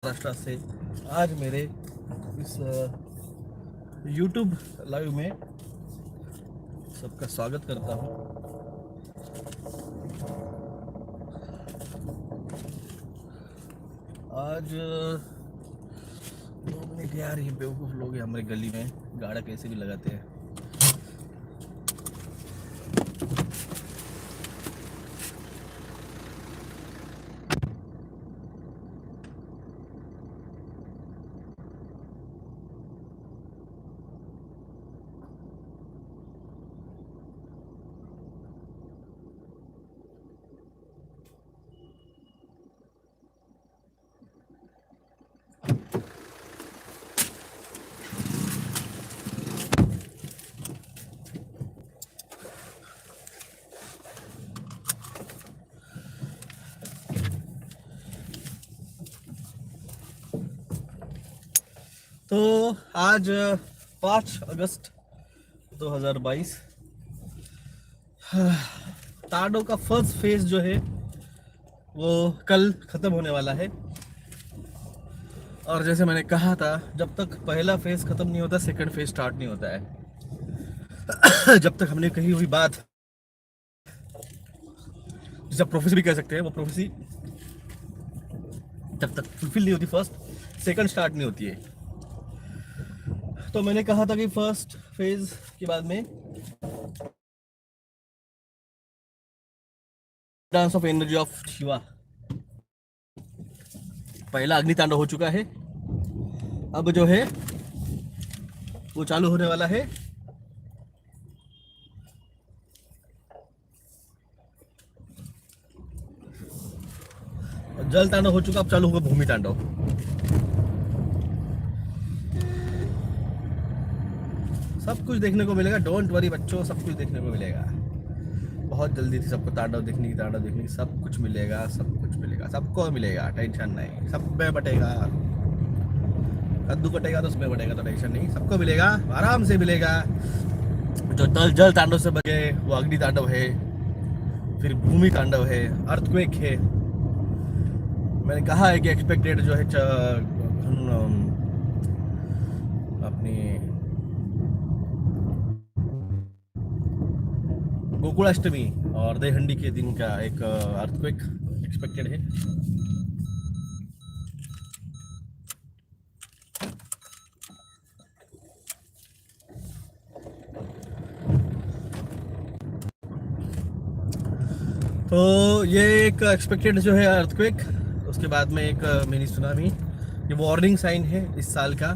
महाराष्ट्र से आज मेरे इस YouTube लाइव में सबका स्वागत करता हूँ। आज 2 मिनट यार, ये बेवकूफ़ लोग हैं हमारे गली में, गाड़ा कैसे भी लगाते हैं। तो आज 5 अगस्त 2022 ताडो का फर्स्ट फेज जो है वो कल खत्म होने वाला है। और जैसे मैंने कहा था, जब तक पहला फेज खत्म नहीं होता सेकंड फेज स्टार्ट नहीं होता है। जब तक हमने कही हुई बात, जिसे प्रोफेसी भी कह सकते हैं, वो प्रोफेसी जब तक फुलफिल नहीं होती फर्स्ट सेकंड स्टार्ट नहीं होती है। तो मैंने कहा था कि फर्स्ट फेज के बाद में dance of energy of Shiva, पहला अग्नि तांडव हो चुका है। अब जो है वो चालू होने वाला है जल तांडव हो चुका, अब चालू होगा भूमि तांडव। सब कुछ देखने को मिलेगा, डोंट वरी बच्चों, सब कुछ देखने को मिलेगा। बहुत जल्दी थी सबको तांडव देखने की, सब कुछ मिलेगा, सबको मिलेगा, टेंशन नहीं। सब में बटेगा, कद्दू कटेगा तो उसमें बटेगा, तो टेंशन नहीं, सबको मिलेगा, आराम से मिलेगा। जो जल तांडव से बचे वो अग्नि तांडव है, फिर भूमि तांडव है, अर्थक्वेक है। मैंने कहा है कि एक्सपेक्टेड जो है अपनी गोकुलाष्टमी और दहीहंडी के दिन का एक अर्थक्वेक एक्सपेक्टेड है। तो ये एक एक्सपेक्टेड जो है अर्थक्वेक, उसके बाद में एक मिनी सुनामी, ये वार्निंग साइन है इस साल का।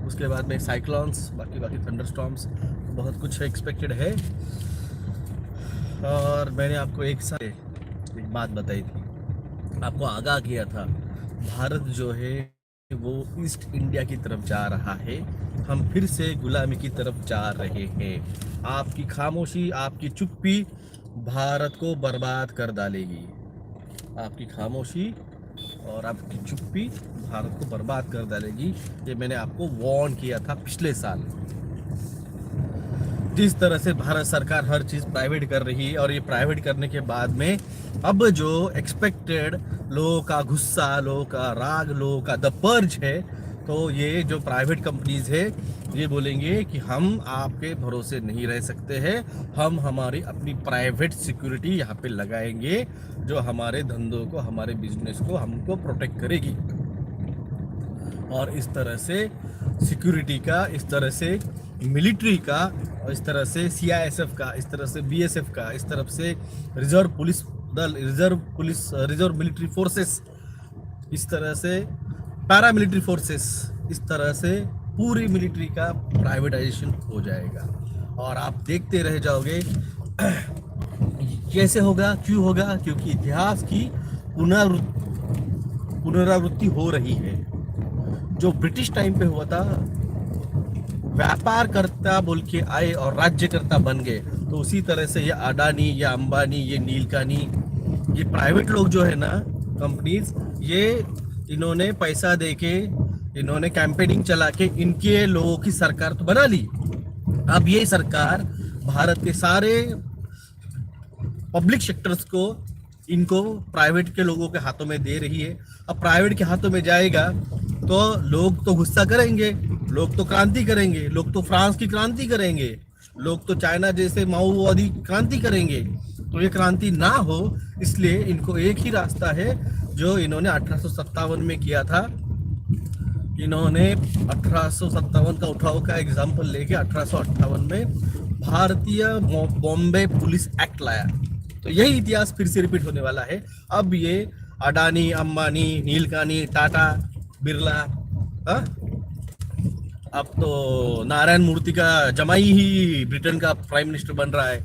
उसके बाद में साइक्लोन्स, बाकी थंडरस्टॉर्म्स, बहुत कुछ एक्सपेक्टेड है। और मैंने आपको एक बात बताई थी, आपको आगाह किया था, भारत जो है वो ईस्ट इंडिया की तरफ जा रहा है, हम फिर से गुलामी की तरफ जा रहे हैं। आपकी खामोशी, आपकी चुप्पी भारत को बर्बाद कर डालेगी। आपकी खामोशी और आपकी चुप्पी भारत को बर्बाद कर डालेगी। ये मैंने आपको वार्न किया था पिछले साल। जिस तरह से भारत सरकार हर चीज़ प्राइवेट कर रही है, और ये प्राइवेट करने के बाद में अब जो एक्सपेक्टेड लोगों का गुस्सा, लोगों का राग, लोगों का द पर्ज है, तो ये जो प्राइवेट कंपनीज है ये बोलेंगे कि हम आपके भरोसे नहीं रह सकते हैं, हम हमारी अपनी प्राइवेट सिक्योरिटी यहाँ पे लगाएंगे, जो हमारे धंधों को, हमारे बिजनेस को, हमको प्रोटेक्ट करेगी। और इस तरह से सिक्योरिटी का, इस तरह से मिलिट्री का, और इस तरह से CISF का, इस तरह से BSF का, इस तरफ से रिजर्व पुलिस दल, रिजर्व मिलिट्री फोर्सेस, इस तरह से पैरामिलिट्री फोर्सेस, इस तरह से पूरी मिलिट्री का प्राइवेटाइजेशन हो जाएगा। और आप देखते रह जाओगे कैसे होगा, क्यों होगा, क्योंकि इतिहास की पुनरावृत्ति हो रही है। जो ब्रिटिश टाइम पे हुआ था, व्यापार करता बोल के आए और राज्य करता बन गए, तो उसी तरह से ये अडानी, या अंबानी, ये नीलकानी, ये प्राइवेट लोग जो है ना, कंपनीज, ये इन्होंने पैसा देके, इन्होंने कैंपेनिंग चला के इनके लोगों की सरकार तो बना ली। अब ये सरकार भारत के सारे पब्लिक सेक्टर्स को इनको प्राइवेट के लोगों के हाथों में दे रही है। अब प्राइवेट के हाथों में जाएगा तो लोग तो गुस्सा करेंगे, लोग तो क्रांति करेंगे, लोग तो फ्रांस की क्रांति करेंगे, लोग तो चाइना जैसे माओवादी क्रांति करेंगे। तो ये क्रांति ना हो, इसलिए इनको एक ही रास्ता है जो इन्होंने 1857 में किया था। इन्होंने 1857 का उठाव का एग्जाम्पल लेके 1858 में भारतीय बॉम्बे पुलिस एक्ट लाया। तो यही इतिहास फिर से रिपीट होने वाला है। अब ये अडानी, अंबानी, नीलकानी, टाटा, बिरला, अब तो नारायण मूर्ति का जमाई ही ब्रिटेन का प्राइम मिनिस्टर बन रहा है।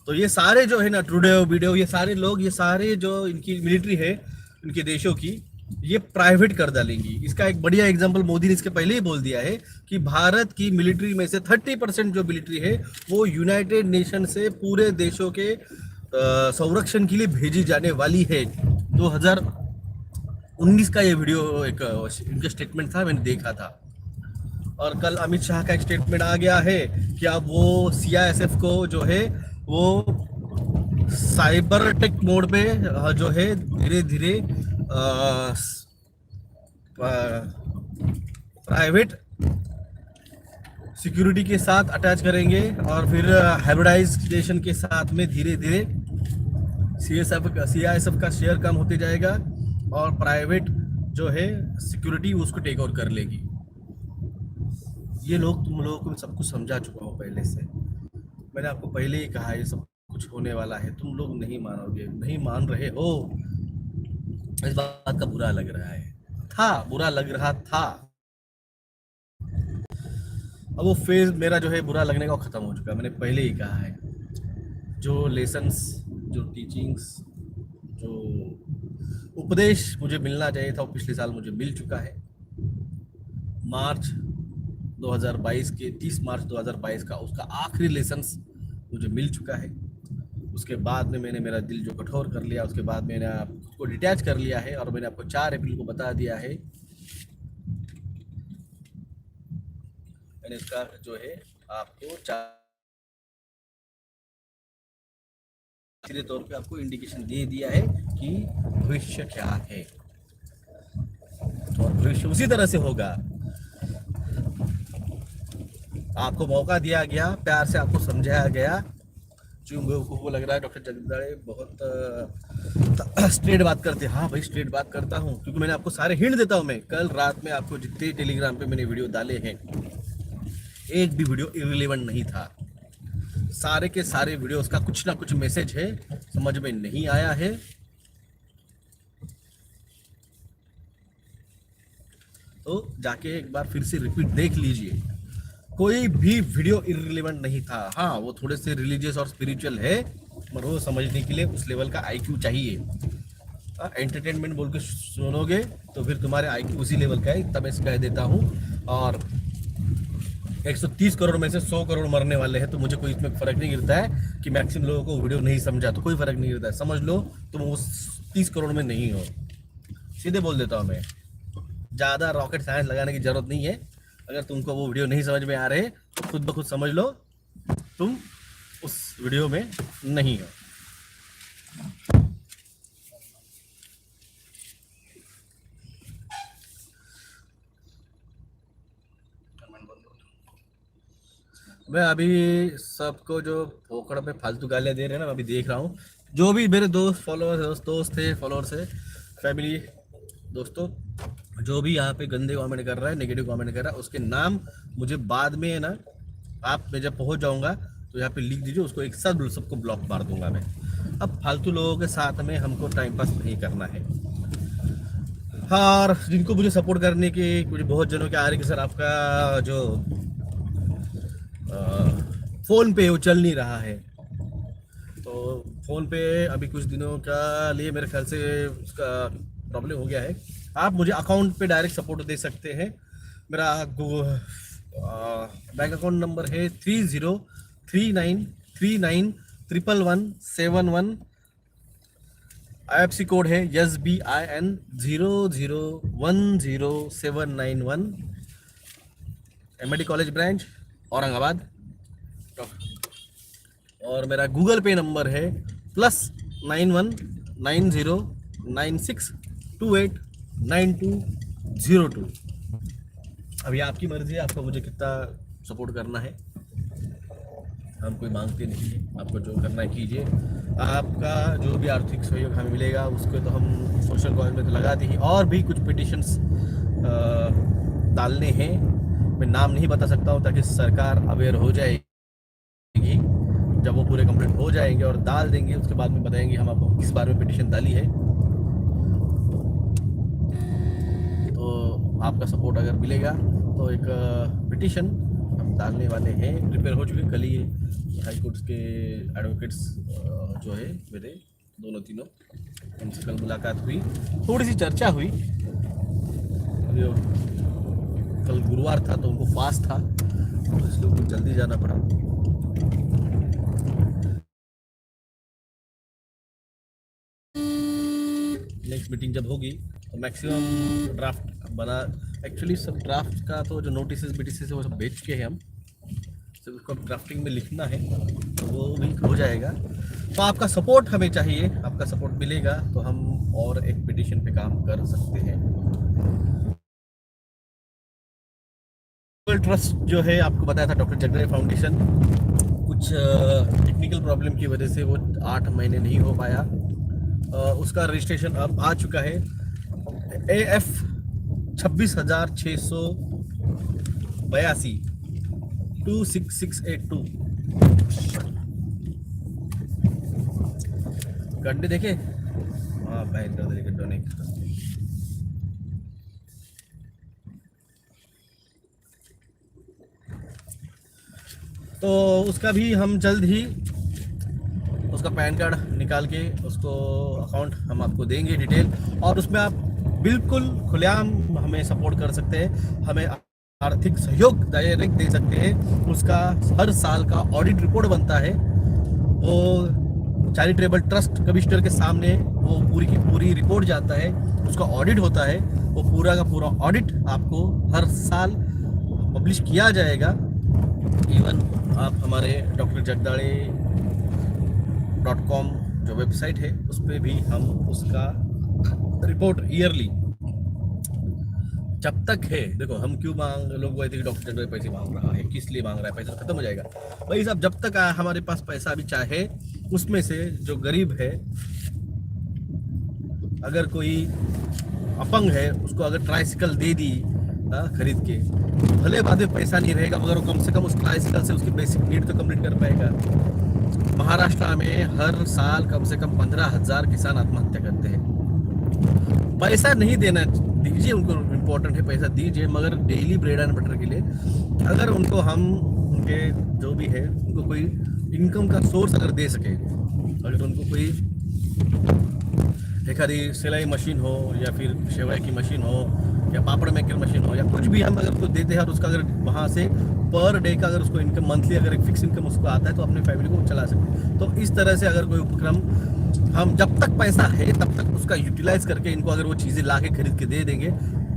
तो ये सारे जो है ना, ट्रूडेो, बीडेो, ये सारे लोग, ये सारे जो इनकी मिलिट्री है इनके देशों की, ये प्राइवेट कर डालेंगी। इसका एक बढ़िया एग्जांपल मोदी ने इसके पहले ही बोल दिया है कि भारत की मिलिट्री में से 30% जो मिलिट्री है वो यूनाइटेड नेशन से पूरे देशों के संरक्षण के लिए भेजी जाने वाली है। 2019 का ये वीडियो एक इनका स्टेटमेंट था, मैंने देखा था। और कल अमित शाह का एक स्टेटमेंट आ गया है कि अब वो CISF को जो है वो साइबर टेक मोड पे जो है धीरे धीरे प्राइवेट सिक्योरिटी के साथ अटैच करेंगे और फिर हाइब्रिडाइजेशन के साथ में धीरे धीरे CISF का शेयर कम होते जाएगा और प्राइवेट जो है सिक्योरिटी उसको टेक ओवर कर लेगी। ये लोग, तुम लोगों को सब कुछ समझा चुका हूँ पहले से। मैंने आपको पहले ही कहा ये सब कुछ होने वाला है, तुम लोग नहीं मानोगे, नहीं मान रहे हो। इस बात का बुरा लग रहा है, बुरा लग रहा था। अब वो फेज मेरा जो है बुरा लगने का खत्म हो चुका है। मैंने पहले ही कहा है, जो लेसन्स, जो टीचिंग्स, जो उपदेश मुझे मिलना चाहिए था वो पिछले साल मुझे मिल चुका है। मार्च 2022 के 30 मार्च 2022 का उसका आखिरी लेसन्स मुझे मिल चुका है। उसके बाद में मैंने मेरा दिल जो कठोर कर लिया, उसके बाद मैंने आपको डिटैच कर लिया है और मैंने आपको 4 अप्रैल को बता दिया है। मैंने इसका जो है आपको सीधे तौर पे आपको इंडिकेशन दे दिया है कि भविष्य क्या है और भविष्य उसी तरह से होगा। आपको मौका दिया गया, प्यार से आपको समझाया गया। चुंगो को लग रहा है डॉक्टर जगदाड़े बहुत स्ट्रेट बात करते हैं। हाँ भाई, स्ट्रेट बात करता हूँ क्योंकि मैंने आपको सारे हिंट देता हूँ। मैं कल रात में आपको जितने टेलीग्राम पे मैंने वीडियो डाले हैं, एक भी वीडियो इररिलेवेंट नहीं था। सारे के सारे वीडियोस का कुछ ना कुछ मैसेज है, समझ में नहीं आया है तो जाके एक बार फिर से रिपीट देख लीजिए। कोई भी वीडियो इररिलेवेंट नहीं था। हाँ, वो थोड़े से रिलीजियस और स्पिरिचुअल है, मगर वो समझने के लिए उस लेवल का IQ चाहिए। एंटरटेनमेंट बोल के सुनोगे तो फिर तुम्हारे IQ उसी लेवल का है, तब मैं कह देता हूँ। और 130 करोड़ में से 100 करोड़ मरने वाले हैं, तो मुझे कोई इसमें फर्क नहीं गिरता है कि मैक्सिमम लोगों को वीडियो नहीं समझा, तो कोई फर्क नहीं गिरता है। समझ लो तुम उस 30 करोड़ में नहीं हो, सीधे बोल देता हूँ मैं। ज़्यादा रॉकेट साइंस लगाने की जरूरत नहीं है। अगर तुमको वो वीडियो नहीं समझ में आ रहे तो खुद ब खुद समझ लो तुम उस वीडियो में नहीं हो। मैं अभी सबको जो फोकड़ में फालतू गालियाँ दे रहे हैं ना, मैं अभी देख रहा हूँ। जो भी मेरे दोस्त फॉलोअर्स, दोस्त थे, फॉलोअर्स है, फैमिली, दोस्तों, जो भी यहाँ पे गंदे कमेंट कर रहा है, नेगेटिव कमेंट कर रहा है, उसके नाम मुझे बाद में है ना, आप मैं जब पहुँच जाऊँगा तो यहाँ पे लिख दीजिए, उसको एक साथ सबको ब्लॉक मार दूंगा मैं। अब फालतू लोगों के साथ में हमको टाइम पास नहीं करना है। हाँ, और जिनको मुझे सपोर्ट करने की मुझे बहुत जनों के आ रही कि सर आपका जो फ़ोन पे वो चल नहीं रहा है, तो फ़ोन पे अभी कुछ दिनों का लिए मेरे ख्याल से उसका प्रॉब्लम हो गया है। आप मुझे अकाउंट पे डायरेक्ट सपोर्ट दे सकते हैं। मेरा बैंक अकाउंट नंबर है 303939111171। IFSC कोड है SBIN 0010791। MIT college branch Aurangabad. और मेरा गूगल पे नंबर है +91 9096289202। अभी आपकी मर्जी है, आपको मुझे कितना सपोर्ट करना है। हम कोई मांगते नहीं है, आपको जो करना है कीजिए। आपका जो भी आर्थिक सहयोग हमें मिलेगा उसको तो हम सोशल कॉज में तो लगाते ही, और भी कुछ पिटिशंस डालने हैं। मैं नाम नहीं बता सकता हूँ ताकि सरकार अवेयर हो जाएगी। जब वो पूरे कंप्लीट हो जाएंगे और डाल देंगे, उसके बाद में बताएंगे हम आपको किस बारे में पिटिशन डाली है। तो आपका सपोर्ट अगर मिलेगा तो एक पिटिशन हम डालने वाले हैं। प्रिपेयर हो चुके, कल ही हाई कोर्ट के एडवोकेट्स जो है मेरे दोनों तीनों, उनसे कल मुलाकात हुई, थोड़ी सी चर्चा हुई। कल गुरुवार था तो उनको फास्ट था, तो इसलिए उनको जल्दी जाना पड़ा। नेक्स्ट मीटिंग जब होगी तो मैक्सिमम ड्राफ्ट बना, एक्चुअली सब ड्राफ्ट का तो जो नोटिस बीटीसी से वो सब भेज के हैं हम, तो उसको ड्राफ्टिंग में लिखना है, तो वो भी हो जाएगा। तो आपका सपोर्ट हमें चाहिए, आपका सपोर्ट मिलेगा तो हम और एक पिटिशन पे काम कर सकते हैं। ट्रस्ट जो है आपको बताया था, डॉक्टर जगदळे फाउंडेशन, कुछ टेक्निकल प्रॉब्लम की वजह से वो 8 महीने नहीं हो पाया। उसका रजिस्ट्रेशन अब आ चुका है, AF 26,682 26682। गड्ढे देखे, हाँ डोनेट। तो उसका भी हम जल्द ही उसका पैन कार्ड निकाल के उसको अकाउंट हम आपको देंगे डिटेल, और उसमें आप बिल्कुल खुलेआम हमें सपोर्ट कर सकते हैं, हमें आर्थिक सहयोग डायरेक्ट दे सकते हैं। उसका हर साल का ऑडिट रिपोर्ट बनता है, वो चैरिटेबल ट्रस्ट कमिश्नर के सामने वो पूरी की पूरी रिपोर्ट जाता है, उसका ऑडिट होता है। वो पूरा का पूरा ऑडिट आपको हर साल पब्लिश किया जाएगा। इवन आप हमारे drjagdale.com जो वेबसाइट है उस पर भी हम उसका रिपोर्ट ईयरली जब तक है, देखो हम क्यों मांग, लोग कहते हैं कि डॉक्टर जगदळे पैसे मांग रहा है, किस लिए मांग रहा है, पैसा तो खत्म हो जाएगा भाई साहब। जब तक हमारे पास पैसा भी चाहे, उसमें से जो गरीब है, अगर कोई अपंग है, उसको अगर ट्राइसिकल दे दी खरीद के, भले बाद में पैसा नहीं रहेगा मगर वो कम से कम उस ट्राइसिकल से उसकी बेसिक नीड तो कंप्लीट कर पाएगा। महाराष्ट्र में हर साल कम से कम 15,000 किसान आत्महत्या करते हैं। पैसा नहीं देना दीजिए उनको, इम्पोर्टेंट है पैसा दीजिए, मगर डेली ब्रेड एंड बटर के लिए अगर उनको हम उनके जो भी है उनको कोई इनकम का सोर्स अगर दे सके, अगर उनको कोई एखादी सिलाई मशीन हो या फिर सेवाई की मशीन हो या पापड़ मेकर मशीन हो या कुछ भी हम अगर उसको देते हैं और उसका अगर वहाँ से पर डे का अगर उसको इनकम मंथली अगर एक फिक्स इनकम उसको आता है तो अपने फैमिली को चला सकते। तो इस तरह से अगर कोई उपक्रम हम जब तक पैसा है तब तक उसका यूटिलाइज करके इनको अगर वो चीज़ें ला के खरीद के दे देंगे,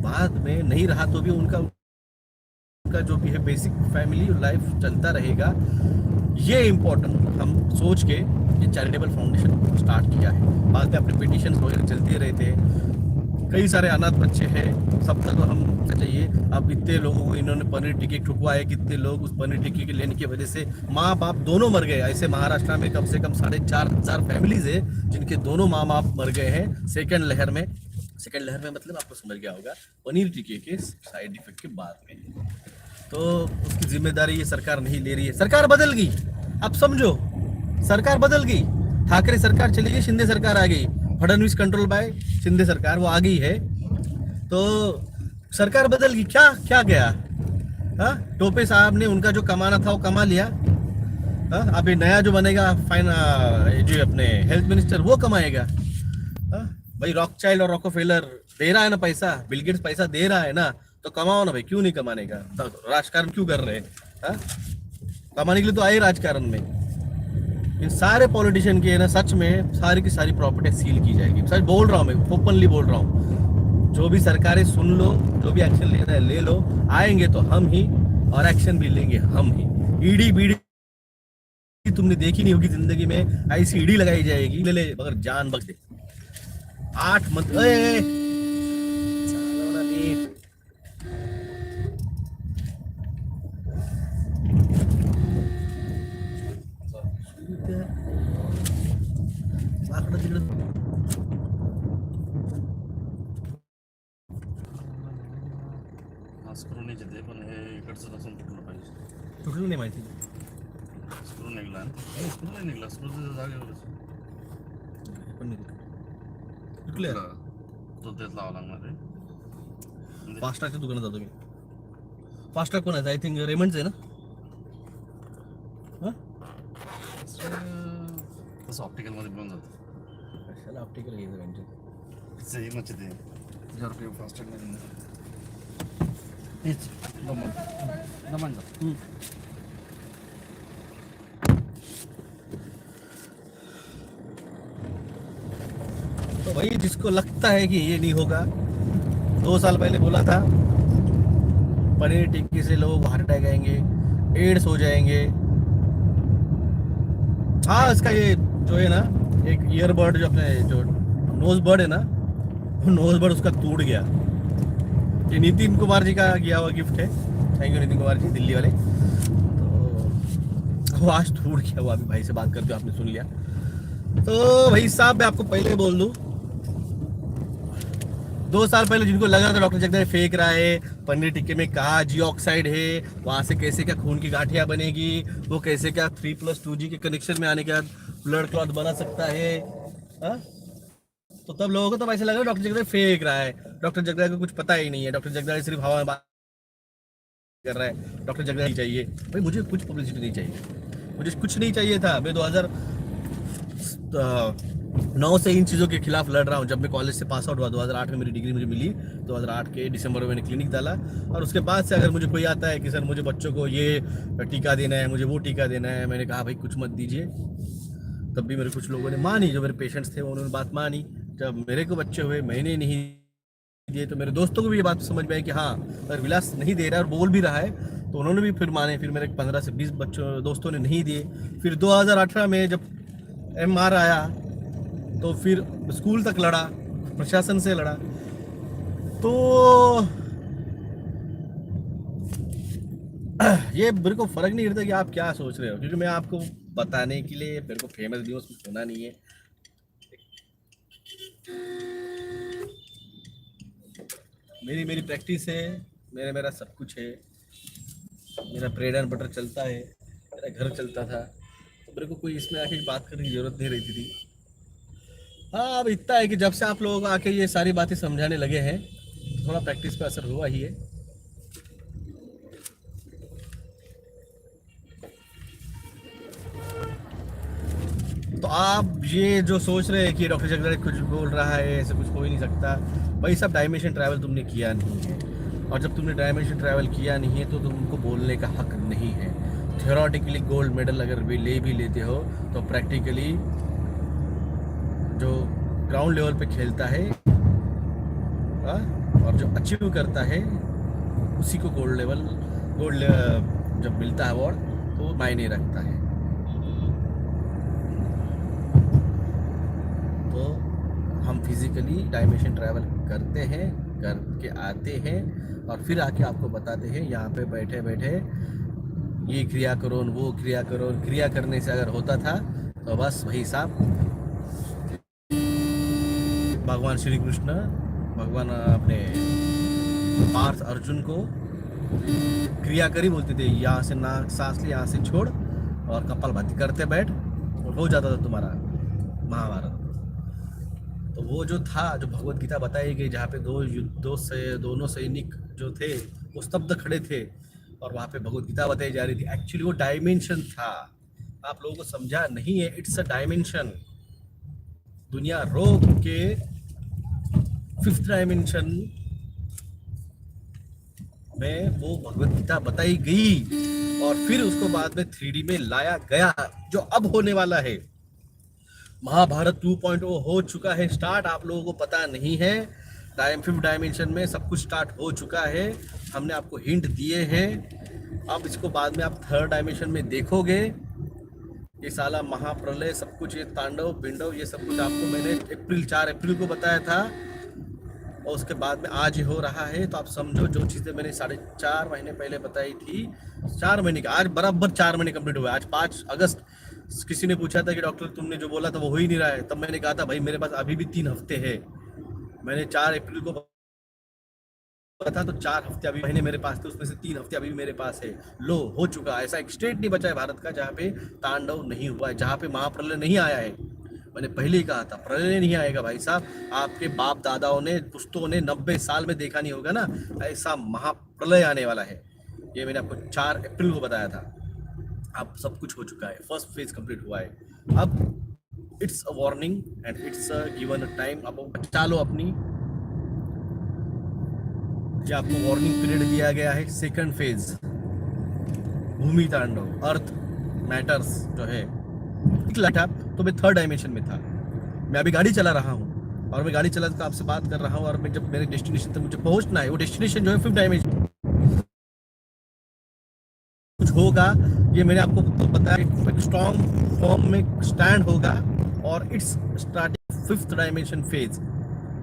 बाद में नहीं रहा तो भी उनका जो भी है बेसिक फैमिली लाइफ चलता रहेगा। ये इम्पोर्टेंट हम सोच के ये चैरिटेबल फाउंडेशन स्टार्ट किया है। बाद में अपने पिटिशन वगैरह चलते रहते हैं, कई सारे अनाथ बच्चे हैं, सब तक हम चाहिए। अब इतने लोगों को इन्होंने पनीर टिक्की ठुकवाए, कितने लोग उस पनीर टिक्की के लेने की वजह से माँ बाप दोनों मर गए। ऐसे महाराष्ट्र में कम से कम 4,500 फैमिलीज है जिनके दोनों माँ बाप मर गए हैं सेकेंड लहर में। सेकेंड लहर में मतलब आपको समझ गया होगा, पनीर टिक्की के साइड इफेक्ट के बाद में। तो उसकी जिम्मेदारी ये सरकार नहीं ले रही है। सरकार बदल गई, अब समझो, सरकार बदल गई। ठाकरे सरकार चली गई, शिंदे सरकार आ गई, फडणवीस कंट्रोल बाय शिंदे सरकार वो आ गई है। तो सरकार बदल गई, क्या क्या गया? हाँ, टोपे साहब ने उनका जो कमाना था वो कमा लिया। हाँ, अभी नया जो बनेगा जो अपने हेल्थ मिनिस्टर वो कमाएगा। हाँ भाई, रॉकचाइल्ड और रॉकफेलर दे रहा है ना पैसा, बिल गेट्स पैसा दे रहा है ना, तो कमाओ ना भाई, क्यों नहीं कमाने का? तो राजकारण क्यों कर रहे हैं? हाँ, कमाने के लिए तो आए राजकारण में। इन सारे पॉलिटिशियन के ना सच में सारी की सारी प्रॉपर्टी सील की जाएगी। सच बोल रहा हूँ मैं, ओपनली बोल रहा हूँ। जो भी सरकारें सुन लो, जो भी एक्शन लेना है ले लो, आएंगे तो हम ही और एक्शन भी लेंगे हम ही। ईडी बीडी तुमने देखी नहीं होगी जिंदगी में, ऐसी ईडी लगाई जाएगी, ले ले मगर जान बख्श दे। 8 मंथ स्क्रू नाही जिथे पण हे इकडचं नसून तुटलं पाहिजे. तुटलं नाही माहिती. स्क्रू निघला ना, स्क्रू नाही निघला, स्क्रू जागेवरच पण तुटले. तो तेच लावा लागणार आहे. फास्ट ट्रॅकच्या दुकानात जातो मी. फास्ट ट्रॅक कोणाचं? आय थिंक रेमंडचं आहे ना. तसं ऑप्टिकल मध्ये मिळून जातं. कशाला ऑप्टिकल घ्यायचं त्यांचं? सेमच आहे ते. 1000 रुपये फास्ट ट्रॅक मध्ये हेच दमन तो भाई जिसको लगता है कि ये नहीं होगा, 2 साल पहले बोला था पनीर टिक्की से लोग हार्ट अटैक आएंगे, एड्स हो जाएंगे. हाँ, इसका ये जो है ना, एक ईयरबड जो अपने जो नोज बर्ड है ना, वो नोज बर्ड उसका टूट गया. ये नितिन कुमार जी का किया हुआ गिफ्ट है. थैंक यू नितिन कुमार जी, दिल्ली वाले. तो वो आज टूट गया. वो अभी भाई से बात करते हो, आपने सुन लिया. तो भाई साहब, मैं आपको पहले बोल दूं, 2 साल पहले जिनको लगा था डॉक्टर जगदीश फेंक रहा है, पनीर टिक्के में कहा जी ऑक्साइड है, वहां से कैसे क्या खून की गांठियां बनेगी, वो कैसे क्या 3+2G के कनेक्शन में आने के बाद ब्लड क्लॉट बना सकता है. हा? तो तब लोगों को तो ऐसा लगा डॉक्टर जगदीश फेंक रहा है. डॉक्टर जगदीश को कुछ पता ही नहीं है. डॉक्टर जगदीश सिर्फ हवा में बात कर रहा है. डॉक्टर जगदीश चाहिए भाई, मुझे कुछ पब्लिसिटी नहीं चाहिए. मुझे कुछ नहीं चाहिए था. मैं 2009 से इन चीज़ों के खिलाफ लड़ रहा हूँ. जब मैं कॉलेज से पास आउट हुआ 2008 में, मेरी डिग्री मुझे मिली. 2008 के दिसंबर में मैंने क्लिनिक डाला. और उसके बाद से अगर मुझे कोई आता है कि सर मुझे बच्चों को ये टीका देना है, मुझे वो टीका देना है, मैंने कहा भाई कुछ मत दीजिए. तब भी मेरे कुछ लोगों ने मानी, जो मेरे पेशेंट्स थे उन्होंने बात मानी. जब मेरे को बच्चे हुए, मैंने नहीं दिए, तो मेरे दोस्तों को भी ये बात समझ में आई कि हाँ, अगर विलास नहीं दे रहा है और बोल भी रहा है, तो उन्होंने भी फिर माने. फिर मेरे 15 से 20 दोस्तों ने नहीं दिए. फिर 2018 में जब MR आया, तो फिर स्कूल तक लड़ा, प्रशासन से लड़ा. तो ये मेरे को फर्क नहीं पड़ता कि आप क्या सोच रहे हो, क्योंकि मैं आपको बताने के लिए, मेरे को फेमस भी उसमें होना नहीं है. मेरी प्रैक्टिस है, मेरा सब कुछ है. मेरा ब्रेड एंड बटर चलता है, मेरा घर चलता था. तो मेरे को कोई इसमें आके बात करने की जरूरत नहीं रहती थी. हाँ, अब इतना है कि जब से आप लोग आके ये सारी बातें समझाने लगे हैं, थोड़ा प्रैक्टिस पे असर हुआ ही है. तो आप ये जो सोच रहे हैं कि डॉक्टर जगदीश कुछ बोल रहा है, ऐसे कुछ हो ही नहीं सकता. भाई सब डायमेंशन ट्रैवल तुमने किया नहीं है, और जब तुमने डायमेंशन ट्रैवल किया नहीं है तो तुमको बोलने का हक नहीं है. थियोरेटिकली गोल्ड मेडल अगर भी लेते हो, तो प्रैक्टिकली जो ग्राउंड लेवल पे खेलता है और जो अचीव करता है, उसी को गोल्ड जब मिलता है अवार्ड, तो मायने रखता है. तो हम फिजिकली डायमेंशन ट्रैवल करते हैं, करके आते हैं, और फिर आके आपको बताते हैं यहाँ पे बैठे बैठे ये क्रिया करो, वो क्रिया करो. क्रिया करने से अगर होता था तो बस वही साहब, भगवान श्री कृष्ण, भगवान अपने पार्थ अर्जुन को क्रिया करी बोलते थे. यहाँ से नाक सांस ले, यहाँ से छोड़, और कपालभाति करते बैठ, और हो जाता था तुम्हारा महाभारत. तो वो जो था, जो भगवत गीता बताई गई, जहाँ पे दोनों सैनिक जो थे वो स्तब्ध खड़े थे, और वहाँ पे भगवत गीता बताई जा रही थी. एक्चुअली वो डायमेंशन था. आप लोगों को समझा नहीं है. It's a dimension. दुनिया रोक के 5th डायमेंशन में वो भगवत गीता बताई गई, और फिर उसको बाद में 3D में लाया गया, जो अब होने वाला है. महाभारत 2.0 हो चुका है स्टार्ट. आप लोगों को पता नहीं है. 5th डायमेंशन में सब कुछ स्टार्ट हो चुका है. हमने आपको हिंट दिए हैं. अब इसको बाद में आप 3rd डायमेंशन में देखोगे, ये साला महाप्रलय सब कुछ, ये तांडव पिंडव ये सब कुछ आपको मैंने 4 अप्रैल को बताया था, और उसके बाद में आज ही हो रहा है। तो आप समझो जो चीज़ें मैंने 4.5 महीने पहले बताई थी, 4 महीने का आज बराबर 4 महीने कंप्लीट हुआ। आज 5 अगस्त, किसी ने पूछा था कि डॉक्टर तुमने जो बोला था वो हो ही नहीं रहा है, तब मैंने कहा था भाई मेरे पास अभी भी 3 हफ्ते है। मैंने 4 अप्रैल को था, तो 4 हफ्ते अभी महीने मेरे पास थे, उसमें से 3 हफ्ते अभी भी मेरे पास है। लो हो चुका। ऐसा एक स्टेट नहीं बचा है भारत का जहाँ पे तांडव नहीं हुआ है, जहाँ पे महाप्रलय नहीं आया है। मैंने पहले ही कहा था प्रलय नहीं आएगा भाई साहब। आपके बाप दादाओं ने पुश्तों ने 90 साल में देखा नहीं होगा ना, ऐसा महाप्रलय आने वाला है। ये मैंने आपको 4 अप्रैल को बताया था। अब सब कुछ हो चुका है, फर्स्ट फेज कंप्लीट हुआ है। अब it's a warning and it's given a time. अब बचा लो अपनी, जो आपको वार्निंग पीरियड दिया गया है। सेकंड फेज भूमि तांडव, अर्थ मैटर्स जो है, था तो मैं 3rd डायमेंशन में था। मैं अभी गाड़ी चला रहा हूँ, और मैं गाड़ी चला कर आपसे बात कर रहा हूँ, और मैं जब मेरे डेस्टिनेशन तक मुझे पहुंचना है, वो डेस्टिनेशन जो है 5th डायमेंशन कुछ होगा। ये मैंने आपको बताया, एक स्ट्रॉन्ग फॉर्म में स्टैंड होगा, और it's starting 5th dimension phase.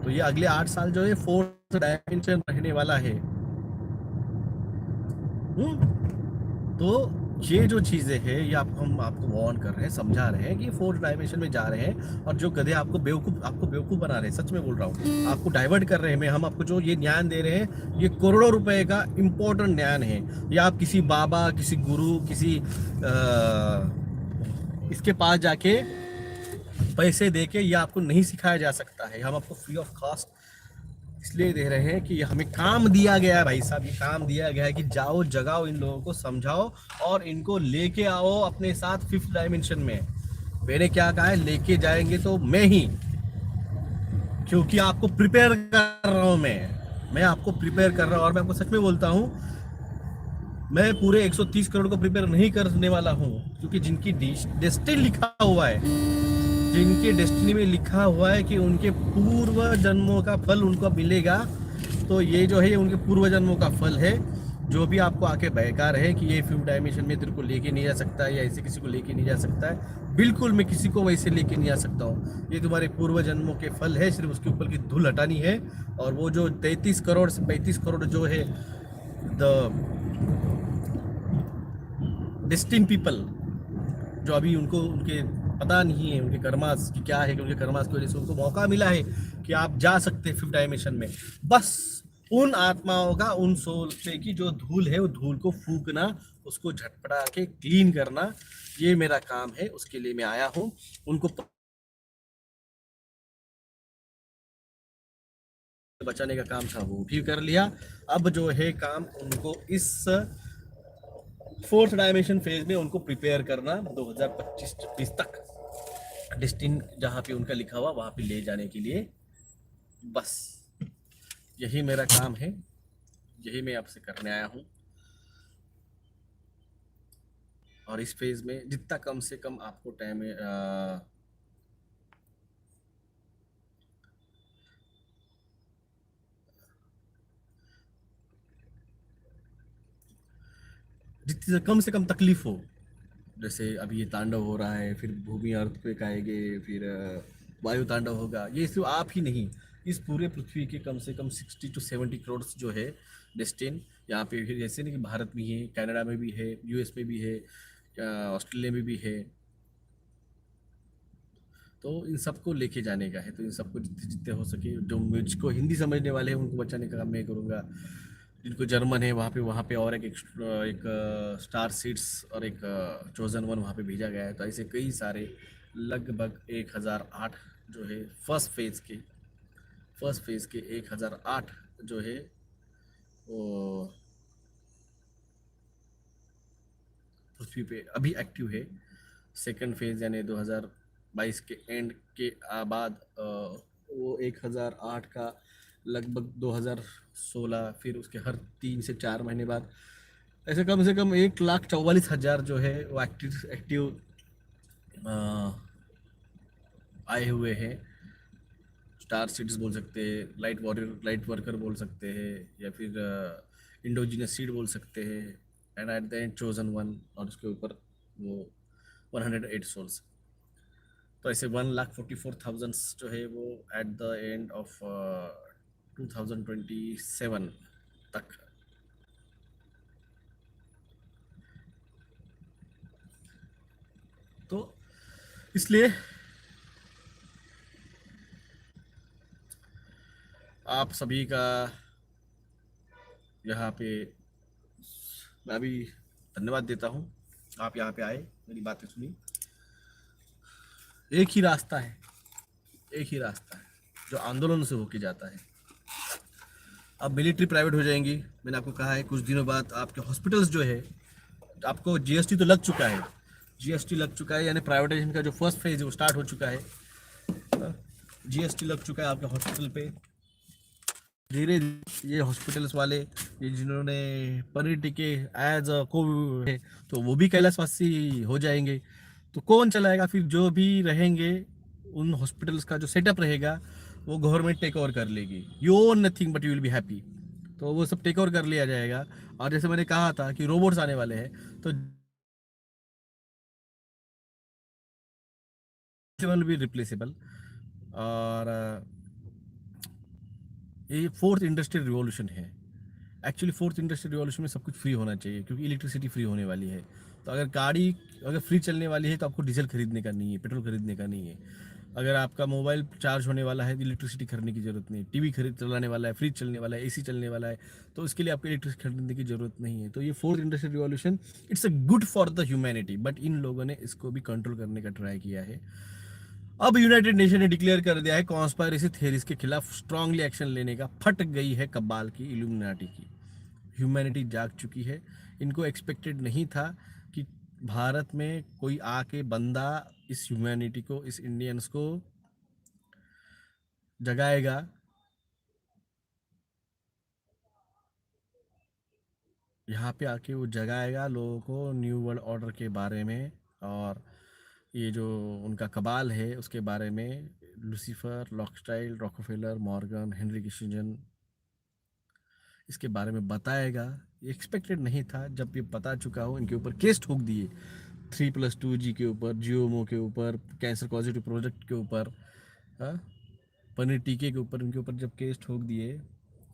तो ये अगले 8 साल जो है 4th डायमेंशन रहने वाला है। तो ये जो चीजें हैं, ये हम आपको वार्न कर रहे हैं, समझा रहे हैं कि 4th डायमेंशन में जा रहे हैं, और जो गधे आपको बेवकूफ बना रहे हैं, सच में बोल रहा हूँ, आपको डाइवर्ट कर रहे हैं। हम आपको जो ये ज्ञान दे रहे हैं, ये करोड़ों रुपए का इंपॉर्टेंट ज्ञान है। ये आप किसी बाबा, किसी गुरु, किसी इसके पास जाके पैसे दे के ये आपको नहीं सिखाया जा सकता है। हम आपको फ्री ऑफ कॉस्ट इसलिए दे रहे हैं कि हमें काम दिया गया है भाई साहब, ये काम दिया गया है कि जाओ जगाओ इन लोगों को, समझाओ, और इनको लेके आओ अपने साथ 5th डायमेंशन में। मैंने क्या कहा है, लेके जाएंगे तो मैं ही, क्योंकि आपको प्रिपेयर कर रहा हूं मैं आपको प्रिपेयर कर रहा हूं। और मैं आपको सच में बोलता हूं, मैं पूरे 130 करोड़ को प्रिपेयर नहीं करने वाला हूं, क्योंकि जिनकी डेस्टिनी लिखा हुआ है, जिनके डेस्टिनी में लिखा हुआ है कि उनके पूर्व जन्मों का फल उनको मिलेगा, तो ये जो है ये उनके पूर्व जन्मों का फल है। जो भी आपको आके बहका रहे कि ये 5th डायमेंशन में तेरे को लेके नहीं जा सकता है, या ऐसे किसी को लेके नहीं जा सकता है, बिल्कुल मैं किसी को वैसे लेके नहीं आ सकता हूँ। ये तुम्हारे पूर्व जन्मों के फल है, सिर्फ उसके ऊपर की धूल हटानी है। और वो जो 33 करोड़ से 35 करोड़ जो है द डेस्टिन पीपल, जो अभी उनको उनके पता नहीं है उनके कर्मास की क्या है, कि उनके कर्मास की वजह से उनको मौका मिला है कि आप जा सकते हैं 5th डायमेंशन में। बस उन आत्माओं का, उन सोल पे की जो धूल है, वो धूल को फूकना, उसको झटपटा के क्लीन करना, ये मेरा काम है। उसके लिए मैं आया हूँ। उनको बचाने का काम था वो भी कर लिया। अब जो है काम उनको इस 4th डायमेंशन फेज में उनको प्रिपेयर करना 2025-26 तक, डेस्टिन जहाँ पे उनका लिखा हुआ वहाँ पे ले जाने के लिए। बस यही मेरा काम है, यही मैं आपसे करने आया हूँ। और इस फेज में जितना कम से कम आपको टाइम जितनी कम से कम तकलीफ हो, जैसे अभी ये तांडव हो रहा है, फिर भूमि अर्थ पे आएंगे, फिर वायु तांडव होगा, ये सिर्फ आप ही नहीं, इस पूरे पृथ्वी के कम से कम 60 to 70 करोड़ जो है डेस्टिन यहाँ पे, फिर जैसे नहीं कि भारत में है, कनाडा में भी है, यूएस में भी है, ऑस्ट्रेलिया में भी है। तो इन सबको लेके जाने का है। तो इन सबको जितने जितने हो सके, जो मुझको हिंदी समझने वाले हैं उनको बचाने का काम मैं करूँगा। जिनको जर्मन है वहाँ पे और एक स्टार सीड्स और एक चोजन वन वहाँ पे भेजा गया है। तो ऐसे कई सारे लगभग 1008 जो है फर्स्ट फेज के 1008 जो है वो पृथ्वी पे अभी एक्टिव है। सेकंड फेज यानी 2022 के एंड के बाद वो 1008 का लगभग 2016, फिर उसके हर 3 से 4 महीने बाद ऐसे कम से कम 1,44,000 जो है वो एक्टिव एक्टिव आए हुए हैं। स्टार सीड्स बोल सकते हैं, लाइट वॉरियर लाइट वर्कर बोल सकते हैं, या फिर इंडोजिनस सीड बोल सकते हैं, and at the end chosen one. और उसके ऊपर वो 108 सोल्स। तो ऐसे 1,44,000 जो है वो एट द एंड ऑफ 2027 तक। तो इसलिए आप सभी का यहाँ पे मैं भी धन्यवाद देता हूँ। आप यहाँ पे आए, मेरी बातें सुनी। एक ही रास्ता है, एक ही रास्ता है जो आंदोलन से होके जाता है। अब मिलिट्री प्राइवेट हो जाएंगी, मैंने आपको कहा है कुछ दिनों बाद आपके हॉस्पिटल्स जो है, आपको जीएसटी तो लग चुका है, जीएसटी लग चुका है, यानी प्राइवेटाइजेशन का जो फर्स्ट फेज है वो स्टार्ट हो चुका है। जीएसटी लग चुका है आपके हॉस्पिटल पे। धीरे ये हॉस्पिटल्स वाले ये जिन्होंने पनीर टिके एज कोविड है तो वो भी कैलाशवासी हो जाएंगे। तो कौन चलाएगा फिर? जो भी रहेंगे उन हॉस्पिटल्स का जो सेटअप रहेगा वो गवर्नमेंट टेक ओवर कर लेगी। You own nothing but you will be happy. तो वो सब टेक ओवर कर लिया जाएगा। और जैसे मैंने कहा था कि रोबोट्स आने वाले हैं, तो विल बी रिप्लेसेबल। और ये फोर्थ इंडस्ट्रियल रिवॉल्यूशन है। एक्चुअली फोर्थ इंडस्ट्रियल रिवॉल्यूशन में सब कुछ फ्री होना चाहिए, क्योंकि इलेक्ट्रिसिटी फ्री होने वाली है। तो अगर गाड़ी अगर फ्री चलने वाली है तो आपको डीजल खरीदने का नहीं है, पेट्रोल खरीदने का नहीं है। अगर आपका मोबाइल चार्ज होने वाला है तो इलेक्ट्रिसिटी खरीदने की जरूरत नहीं है। टीवी खरीद चलाने वाला है, फ्रिज चलने वाला है, एसी चलने वाला है, तो इसके लिए आपको इलेक्ट्रिसिटी खरीदने की जरूरत नहीं है। तो ये fourth industrial revolution it's a good for the humanity, but in लोगों ने इसको भी कंट्रोल करने का ट्राई किया है। अब यूनाइटेड नेशन ने डिक्लेयर कर दिया है कॉन्स्पायरेसी थ्योरीज के खिलाफ स्ट्रांगली एक्शन लेने का। फट गई है कबाल की, इल्यूमिनाटी की। ह्यूमैनिटी जाग चुकी है। इनको एक्सपेक्टेड नहीं था कि भारत में कोई आके बंदा इस ह्यूमैनिटी को, इस इंडियंस को जगाएगा। यहाँ पे आके वो जगाएगा लोगों को न्यू वर्ल्ड ऑर्डर के बारे में, और ये जो उनका कबाल है उसके बारे में। लूसीफर, लॉकस्टाइल, रॉकफेलर, मॉर्गन, हेनरी किसिंजर, इसके बारे में बताएगा। ये एक्सपेक्टेड नहीं था। जब ये पता चुका हो, इनके ऊपर केस ठोक दिए 3+2G के ऊपर, जियोमो के ऊपर, कैंसर पॉजिटिव प्रोजेक्ट के ऊपर, हाँ, पनीर टीके के ऊपर, इनके ऊपर जब केस ठोक दिए,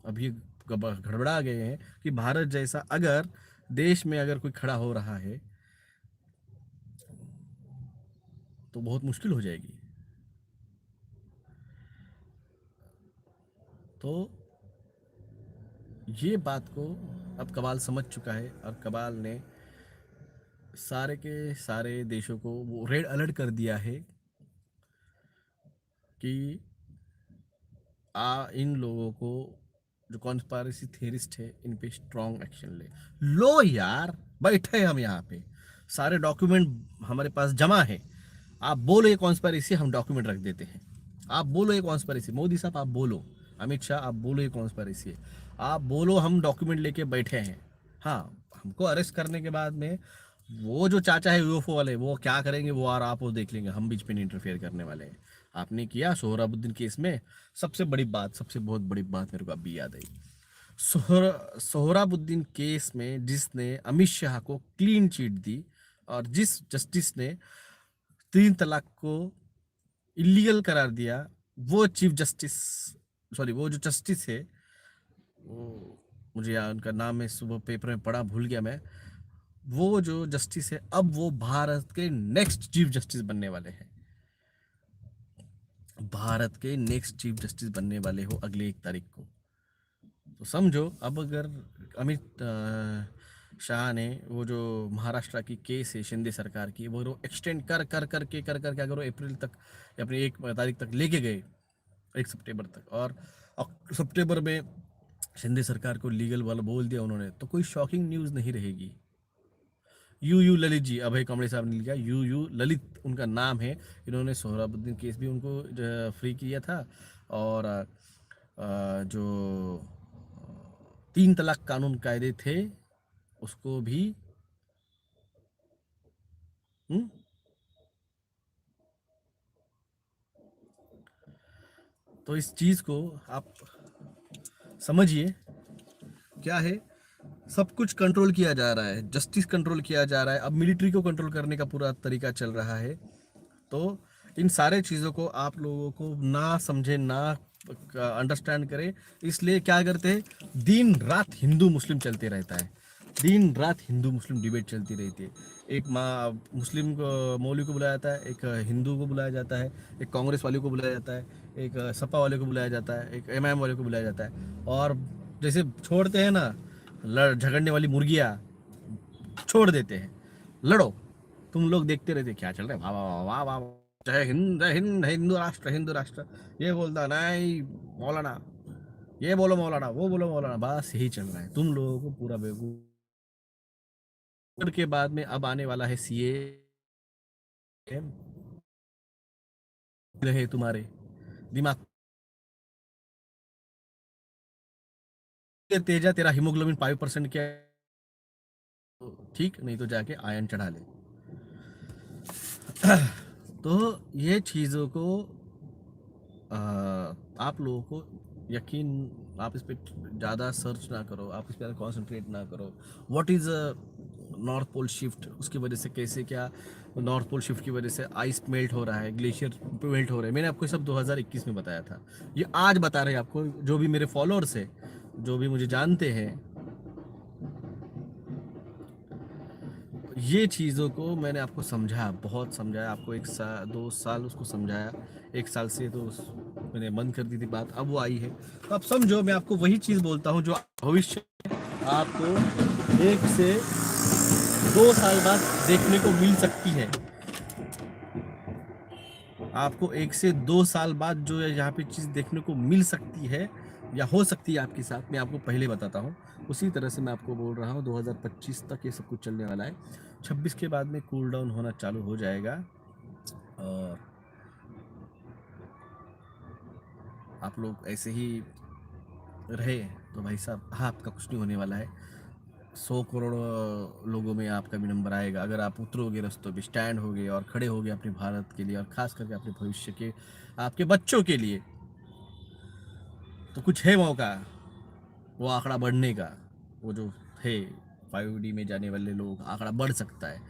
अभी गड़बड़ा गए हैं कि भारत जैसा अगर देश में अगर कोई खड़ा हो रहा है तो बहुत मुश्किल हो जाएगी। तो ये बात को अब कबाल समझ चुका है, और कबाल ने सारे के सारे देशों को वो रेड अलर्ट कर दिया है कि इन लोगों को, जो कॉन्स्पायरेसी थियरिस्ट है, इन पे स्ट्रॉन्ग एक्शन ले लो। यार बैठे हम यहाँ पे, सारे डॉक्यूमेंट हमारे पास जमा है। आप बोलो ये कॉन्स्पायरेसी, हम डॉक्यूमेंट रख देते हैं। आप बोलो ये कॉन्स्पायरेसी, मोदी साहब आप बोलो, अमित शाह आप बोलो ये कॉन्स्पायरेसी है, आप बोलो, हम डॉक्यूमेंट लेके बैठे हैं। हाँ, हमको अरेस्ट करने के बाद में वो जो चाचा है यूएफओ वाले, वो क्या करेंगे वो, और आप वो देख लेंगे, हम बीच में नहीं इंटरफेयर करने वाले हैं। आपने किया सोहराबुद्दीन केस में, सबसे बड़ी बात, सबसे बहुत बड़ी बात मेरे को अभी याद आई। सोहराबुद्दीन केस में जिसने अमित शाह को क्लीन चिट दी, और जिस जस्टिस ने 3 तलाक को इलीगल करार दिया, वो चीफ जस्टिस, सॉरी वो जो जस्टिस है, वो मुझे यार उनका नाम है, सुबह पेपर में पढ़ा, भूल गया मैं। वो जो जस्टिस है, अब वो भारत के नेक्स्ट चीफ जस्टिस बनने वाले हैं। भारत के नेक्स्ट चीफ जस्टिस बनने वाले हो अगले 1 तारीख को। तो समझो, अब अगर अमित शाह ने वो जो महाराष्ट्र की केस है शिंदे सरकार की, वो एक्सटेंड कर करके अगर वो अप्रैल तक या अपने 1 तारीख तक लेके गए, 1 सितंबर तक, और सितंबर में शिंदे सरकार को लीगल वाला बोल दिया उन्होंने, तो कोई शॉकिंग न्यूज़ नहीं रहेगी। यू ललित जी, अभय कांबळे साहब ने लिखा, यू ललित उनका नाम है। इन्होंने सोहराबुद्दीन केस भी उनको फ्री किया था, और जो 3 तलाक कानून कायदे थे उसको भी हुँ? तो इस चीज़ को आप समझिए क्या है। सब कुछ कंट्रोल किया जा रहा है, जस्टिस कंट्रोल किया जा रहा है, अब मिलिट्री को कंट्रोल करने का पूरा तरीका चल रहा है। तो इन सारे चीज़ों को आप लोगों को ना समझे, ना अंडरस्टैंड करें, इसलिए क्या करते हैं, दिन रात हिंदू मुस्लिम चलते रहता है, दिन रात हिंदू मुस्लिम डिबेट चलती रहती है। एक मुस्लिम को मौलवी को बुलाया जाता है, एक हिंदू को बुलाया जाता है, एक कांग्रेस वाले को बुलाया जाता है, एक सपा वाले को बुलाया जाता है, एक एमआईएम वाले को बुलाया जाता है। और जैसे छोड़ते हैं ना झगड़ने वाली मुर्गियाँ, छोड़ देते हैं, लड़ो, तुम लोग देखते रहते क्या चल रहा है, वाह वाह वाह वाह वाह, जय हिंद जय हिंद, हिंदू राष्ट्र हिंदू राष्ट्र, ये बोलता नहीं मौलाना, ये बोलो मौलाना, वो बोलो मौलाना, बस यही चल रहा है। तुम लोगों को पूरा बेवकूफ के बाद में अब आने वाला है सीए रहे तुम्हारे दिमाग। तेजा तेरा हीमोग्लोबिन 5% क्या, ठीक नहीं तो जाके आयन चढ़ा ले। तो ये चीज़ों को आप लोगों को यकीन, आप इस पर ज़्यादा सर्च ना करो, आप इस पर कॉन्सेंट्रेट ना करो। What is North Pole shift, उसकी वजह से कैसे क्या, नॉर्थ पोल शिफ्ट की वजह से आइस मेल्ट हो रहा है, ग्लेशियर मेल्ट हो रहे हैं। मैंने आपको सब 2021 में बताया था, ये आज बता रहे हैं आपको। जो भी मेरे फॉलोअर्स है, जो भी मुझे जानते हैं, ये चीज़ों को मैंने आपको समझाया, बहुत समझाया आपको, 2 साल उसको समझाया, 1 साल से तो मैंने बंद कर दी थी बात, अब वो आई है। तो अब समझो, मैं आपको वही चीज़ बोलता हूँ जो भविष्य आपको 1 से 2 साल बाद देखने को मिल सकती है। आपको 1 से 2 साल बाद जो है यहाँ पे चीज़ देखने को मिल सकती है या हो सकती है आपके साथ, मैं आपको पहले बताता हूँ। उसी तरह से मैं आपको बोल रहा हूँ 2025 तक ये सब कुछ चलने वाला है। 26 के बाद में कूल डाउन होना चालू हो जाएगा और आप लोग ऐसे ही रहे तो भाई साहब, आपका कुछ नहीं होने वाला है। 100 करोड़ लोगों में आपका भी नंबर आएगा अगर आप उतरोगे रस्तों पे, स्टैंड होगे और खड़े होगे अपने भारत के लिए और खास करके अपने भविष्य के, आपके बच्चों के लिए। तो कुछ है मौका वो आंकड़ा बढ़ने का, वो जो है 5D में जाने वाले लोग, आंकड़ा बढ़ सकता है।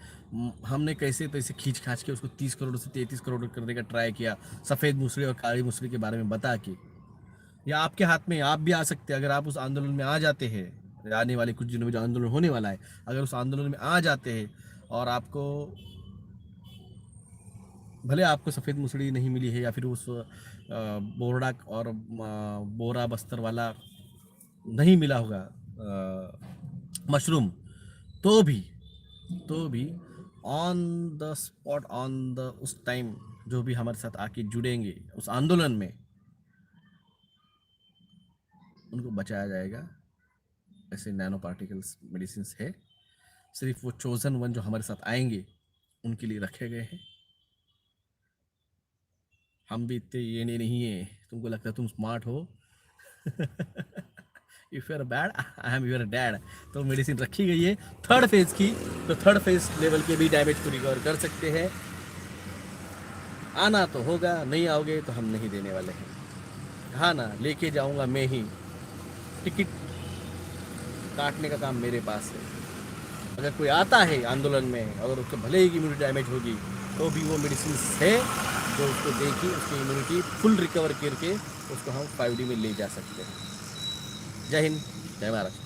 हमने कैसे तैसे खींच खाच के उसको 30 करोड़ से 33 करोड़ करने का ट्राई किया, सफ़ेद मुसरी और काली मुसरी के बारे में बता के। या आपके हाथ में, आप भी आ सकते हैं अगर आप उस आंदोलन में आ जाते हैं। आने वाले कुछ दिनों में जो आंदोलन होने वाला है, अगर उस आंदोलन में आ जाते हैं और आपको, भले आपको सफ़ेद मुसड़ी नहीं मिली है या फिर उस बोरडा और बोरा बस्तर वाला नहीं मिला होगा मशरूम, तो भी on the spot, on the उस टाइम जो भी हमारे साथ आके जुड़ेंगे उस आंदोलन में, उनको बचाया जाएगा। ऐसे नैनो पार्टिकल्स मेडिसिन है, सिर्फ वो चोजन वन जो हमारे साथ आएंगे उनके लिए रखे गए हैं। हम भी इतने ये नहीं है, तुमको लगता है तुम स्मार्ट हो। If you are bad I am your dad. तो मेडिसिन रखी गई है 3rd फेज की, तो 3rd फेज लेवल के भी डैमेज को रिकवर कर सकते हैं। आना तो होगा, नहीं आओगे तो हम नहीं देने वाले हैं। हाँ ना, लेके जाऊंगा मैं ही, टिकट काटने का काम मेरे पास है। अगर कोई आता है आंदोलन में, अगर उसको भले ही इम्यूनिटी डैमेज होगी, तो भी वो मेडिसिन है जो उसको देगी, उसकी इम्यूनिटी फुल रिकवर करके उसको हम 5D में ले जा सकते हैं। जय हिंद, जय महाराष्ट्र।